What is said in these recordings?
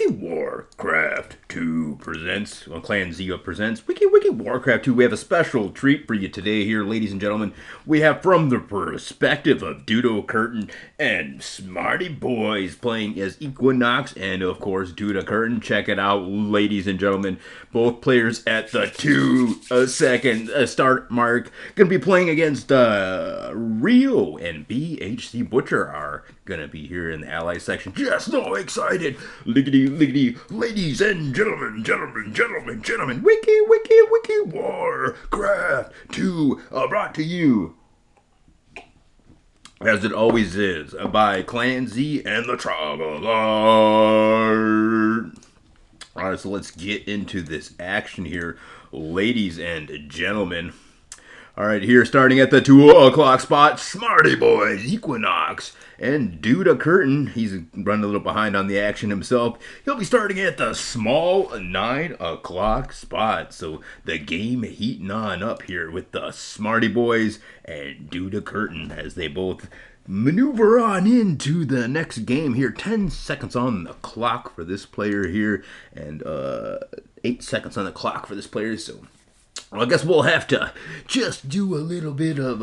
Warcraft 2 presents, well, Clan Zia presents Warcraft 2. We have a special treat for you today here, ladies and gentlemen. We have from the perspective of dudakurten and smartyboyz playing as Equinox and, of course, dudakurten. Check it out, ladies and gentlemen. Both players at the 2-second start mark. Going to be playing against Rio and bhc-butcher are going to be here in the ally section. Just so excited. Liggity, ladies and gentlemen, wiki, Warcraft 2, brought to you, as it always is, by Clan Z and the Traveler. Alright, so let's get into this action here, ladies and gentlemen. Alright, here starting at the 2 o'clock spot, smartyboyz, Equinox, and dudakurten. He's running a little behind on the action himself. He'll be starting at the small 9 o'clock spot. So the game heating on up here with the smartyboyz and dudakurten as they both maneuver on into the next game here. 10 seconds on the clock for this player here, and 8 seconds on the clock for this player. So well, I guess we'll have to just do a little bit of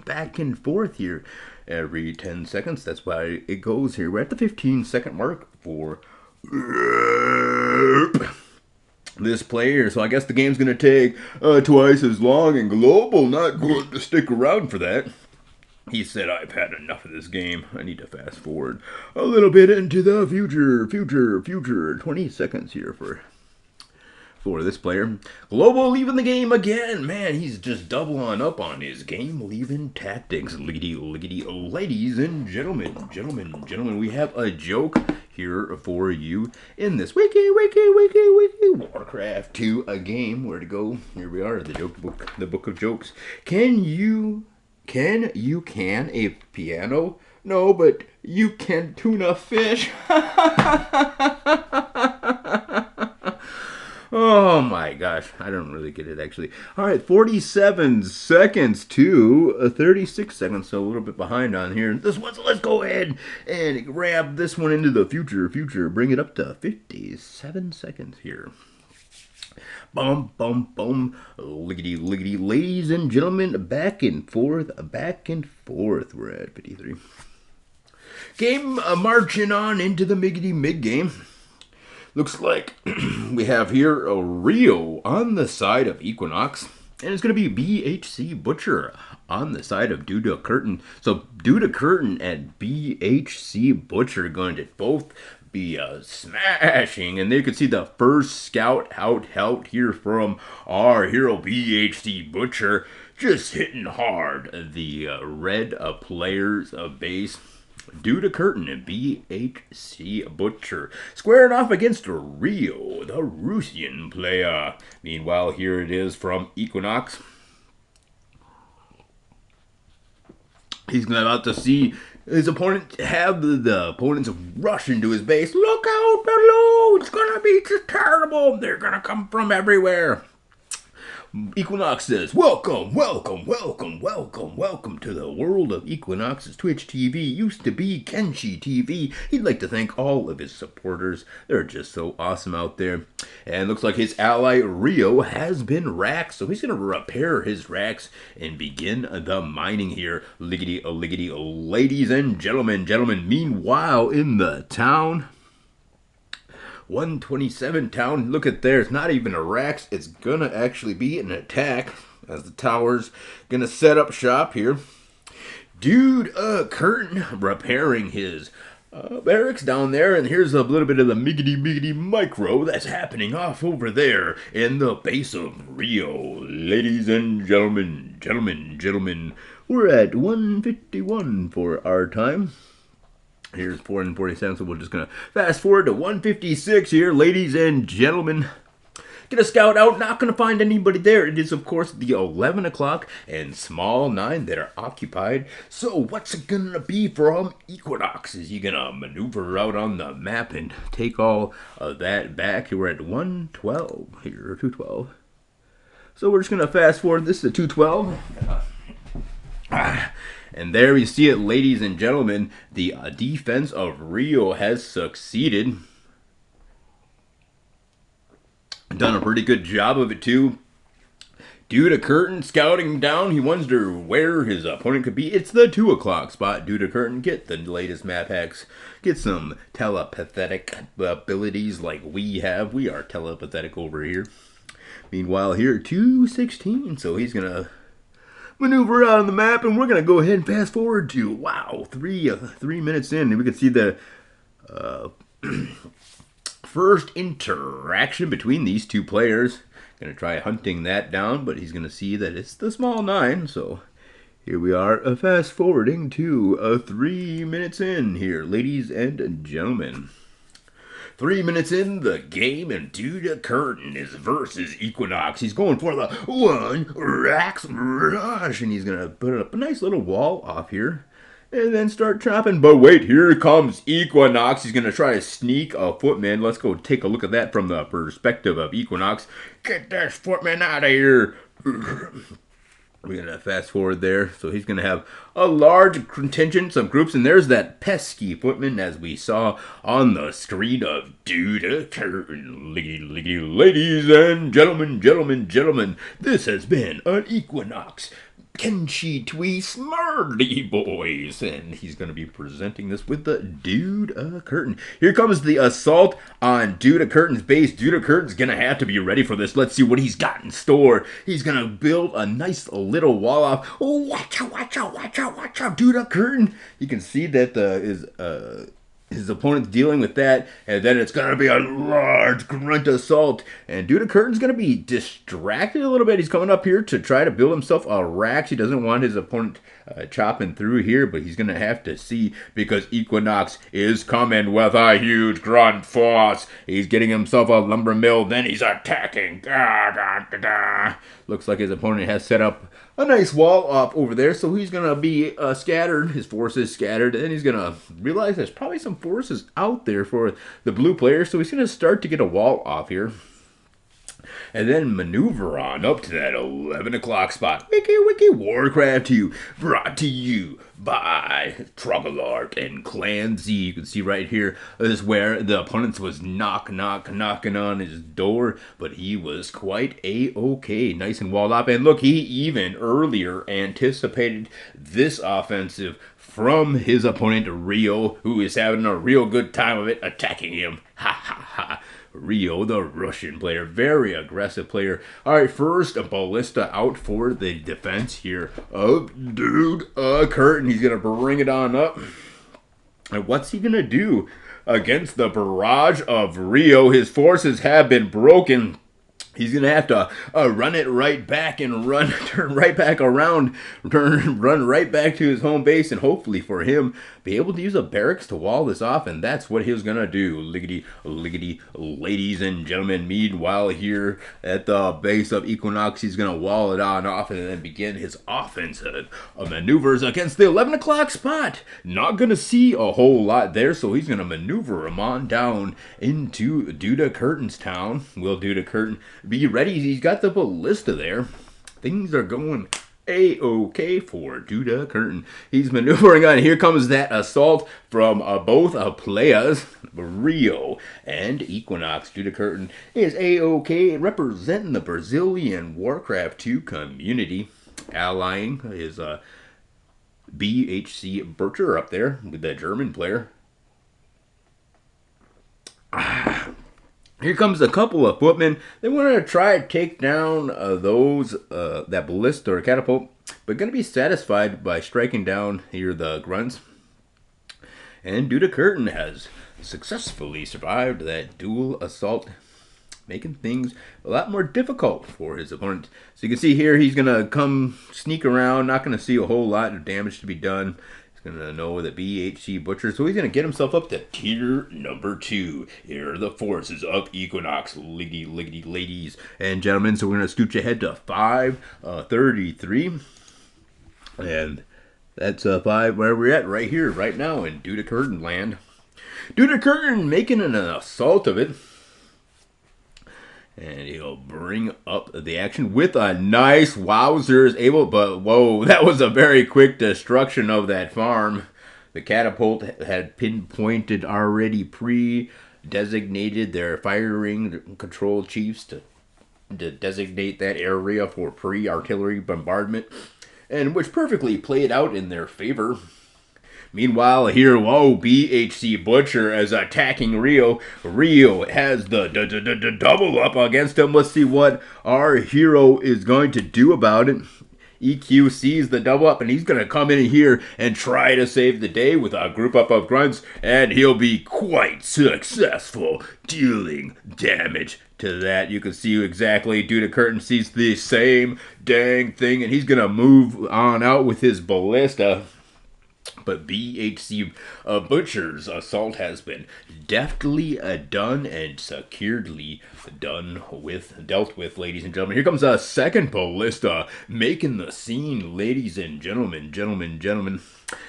back and forth here every 10 seconds. That's why it goes here. We're at the 15-second mark for this player. So I guess the game's going to take twice as long, and Global not going to stick around for that. He said, I've had enough of this game. I need to fast forward a little bit into the future. 20 seconds here for this player. Global leaving the game again. Man, he's just double on up on his game leaving tactics. Liggity, ladies and gentlemen, we have a joke here for you in this wiki Warcraft 2 a game. Where to go? Here we are, the joke book, the book of jokes. Can you can a piano? No, but you can tune a fish. Oh my gosh, I don't really get it actually. Alright, 47 seconds to 36 seconds, so a little bit behind on here. This one, so let's go ahead and grab this one into the future. Bring it up to 57 seconds here. Bum, liggity, ladies and gentlemen, back and forth. We're at 53. Game marching on into the mid game. Looks like we have here a Rio on the side of Equinox, and it's going to be bhc-butcher on the side of dudakurten. So dudakurten and bhc-butcher are going to both be smashing, and they could see the first scout out here from our hero bhc-butcher, just hitting hard the red player's base. Dudakurten and bhc-butcher squaring off against Rio, the Russian player. Meanwhile, here it is from Equinox. He's about to see his opponent have the opponents rush into his base. Look out below! It's gonna be just terrible. They're gonna come from everywhere. Equinox says, welcome to the world of Equinox's Twitch TV. Used to be Kenshi TV. He'd like to thank all of his supporters. They're just so awesome out there. And looks like his ally Rio has been racked, so he's going to repair his racks and begin the mining here. Liggity, ladies and gentlemen. Meanwhile, in the town, 127 town, look at there, it's not even a racks, it's gonna actually be an attack as the tower's gonna set up shop here. Dudakurten repairing his barracks down there, and here's a little bit of the miggity micro that's happening off over there in the base of Rio. Ladies and gentlemen, we're at 151 for our time. Here's 447, so we're just going to fast forward to 156 here, ladies and gentlemen. Get a scout out, not going to find anybody there. It is, of course, the 11 o'clock and small 9 that are occupied. So what's it going to be from Equinox? Is he going to maneuver out on the map and take all of that back? We're at 112 here, 212. So we're just going to fast forward. This is a 212. And there you see it, ladies and gentlemen. The defense of Rio has succeeded. Done a pretty good job of it too. Dudakurten scouting down. He wonders where his opponent could be. It's the 2 o'clock spot. Dudakurten, get the latest map hacks. Get some telepathic abilities like we have. We are telepathetic over here. Meanwhile, here, 2:16. So he's going to maneuver out on the map, and we're going to go ahead and fast forward to, wow, 3 minutes in. And we can see the first interaction between these two players. Going to try hunting that down, but he's going to see that it's the small 9. So here we are, fast forwarding to 3 minutes in here, ladies and gentlemen. 3 minutes in the game, and Dudakurten is versus Equinox. He's going for the 1 Rax Rush, and he's going to put up a nice little wall off here. And then start chopping. But wait, here comes Equinox. He's going to try to sneak a footman. Let's go take a look at that from the perspective of Equinox. Get this footman out of here. We're going to fast forward there. So he's going to have a large contingent of groups. And there's that pesky footman as we saw on the screen of Dudakurten. Ladies and gentlemen, this has been an Equinox Kenshi Twee smartyboyz, and he's going to be presenting this with the Dudakurten. Here comes the assault on Dudakurten's base. Dudakurten's going to have to be ready for this. Let's see what he's got in store. He's going to build a nice little wall off. Oh, watch out, Dudakurten. You can see that his opponent's dealing with that, and then it's going to be a large grunt assault, and Dudakurten's going to be distracted a little bit. He's coming up here to try to build himself a rack. He doesn't want his opponent chopping through here, but he's going to have to see because Equinox is coming with a huge grunt force. He's getting himself a lumber mill, then he's attacking. Looks like his opponent has set up a nice wall up over there, so he's going to be scattered. His forces scattered, and he's going to realize there's probably some forces out there for the blue player, so he's going to start to get a wall off here. And then maneuver on up to that 11 o'clock spot. Wiki Warcraft 2, brought to you by Troggleart and Clan Z. You can see right here, this is where the opponent was knocking on his door, but he was quite a-okay, nice and walled up. And look, he even earlier anticipated this offensive from his opponent, Rio, who is having a real good time of it, attacking him. Ha ha ha. Rio, the Russian player, very aggressive player. All right, first a ballista out for the defense here of Dudakurten. He's gonna bring it on up. And what's he gonna do against the barrage of Rio? His forces have been broken. He's going to have to run it right back and turn right back around, run right back to his home base, and hopefully for him, be able to use a barracks to wall this off, and that's what he was going to do. Liggity, ladies and gentlemen. Meanwhile, here at the base of Equinox, he's going to wall it on off and then begin his offensive maneuvers against the 11 o'clock spot. Not going to see a whole lot there, so he's going to maneuver him on down into Dudakurten's town. Will Dudakurten be ready? He's got the ballista there. Things are going a-okay for Dudakurten. He's maneuvering on. Here comes that assault from both players, Rio and Equinox. Dudakurten is a-okay, representing the Brazilian Warcraft 2 community, allying his bhc-butcher up there with that German player. Here comes a couple of footmen. They want to try to take down that ballista or catapult, but going to be satisfied by striking down here the grunts. And Dudakurten has successfully survived that dual assault, making things a lot more difficult for his opponent. So you can see here he's going to come sneak around, not going to see a whole lot of damage to be done. He's going to know the bhc-butcher, so he's going to get himself up to tier number 2. Here are the forces of Equinox, liggity, ladies and gentlemen. So we're going to scooch ahead to 5:33. And that's 5 where we're at right here, right now in Dudakurten land. Dudakurten making an assault of it. And he'll bring up the action with a nice wowzers but whoa, that was a very quick destruction of that farm. The catapult had pinpointed already designated their firing control chiefs to designate that area for pre-artillery bombardment, and which perfectly played out in their favor. Meanwhile, here, bhc-butcher is attacking Rio. Rio has the double up against him. Let's see what our hero is going to do about it. EQ sees the double up, and he's going to come in here and try to save the day with a group up of grunts, and he'll be quite successful, dealing damage to that. You can see exactly Dudakurten sees the same dang thing, and he's going to move on out with his ballista. But bhc-butcher's assault has been deftly done and securely dealt with, ladies and gentlemen. Here comes a second ballista, making the scene, ladies and gentlemen.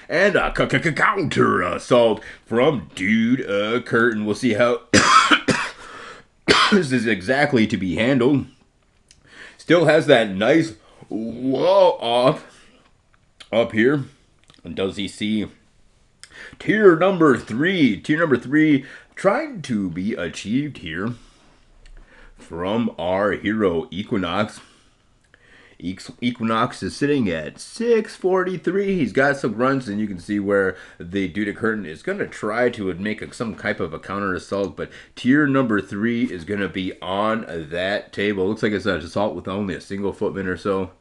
And a counter assault from Dudakurten. We'll see how this is exactly to be handled. Still has that nice wall up here. And does he see tier number three trying to be achieved here from our hero Equinox. Equinox is sitting at 643. He's got some grunts, and you can see where the Dudakurten is going to try to make some type of a counter assault, but tier number 3 is going to be on that table. Looks like it's an assault with only a single footman or so.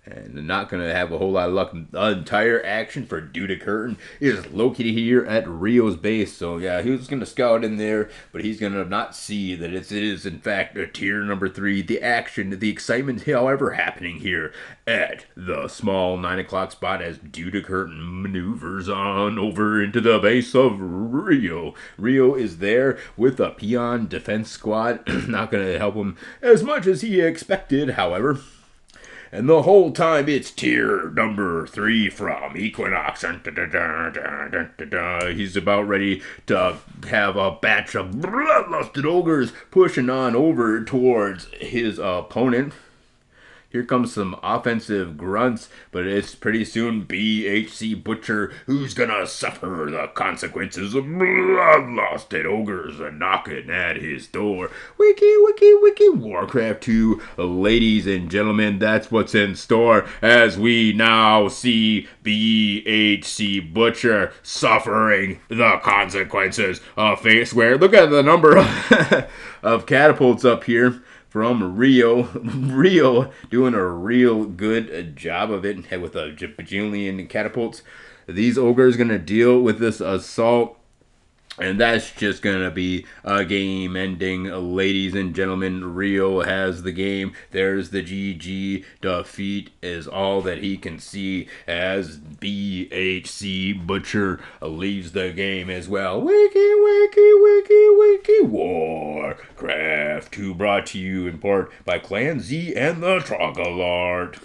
And not going to have a whole lot of luck. The entire action for Dudakurten is located here at Rio's base. So, yeah, he was going to scout in there, but he's going to not see that it is, in fact, a tier number 3. The action, the excitement, however, happening here at the small 9 o'clock spot as Dudakurten maneuvers on over into the base of Rio. Rio is there with a peon defense squad. Not going to help him as much as he expected, however. And the whole time, it's tier number 3 from Equinox. He's about ready to have a batch of bloodlusted ogres pushing on over towards his opponent. Here comes some offensive grunts, but it's pretty soon bhc-butcher who's gonna suffer the consequences of bloodlusted ogres knocking at his door. Wiki, Warcraft 2, ladies and gentlemen, that's what's in store as we now see bhc-butcher suffering the consequences of fate. Swear, look at the number of catapults up here from Rio. Rio doing a real good job of it with a bajillion catapults. These ogres going to deal with this assault, and that's just going to be a game ending, ladies and gentlemen. Rio has the game. There's the GG. Defeat is all that he can see as bhc-butcher leaves the game as well. Wiki, Warcraft 2 brought to you in part by Clan Z and the Trogolart.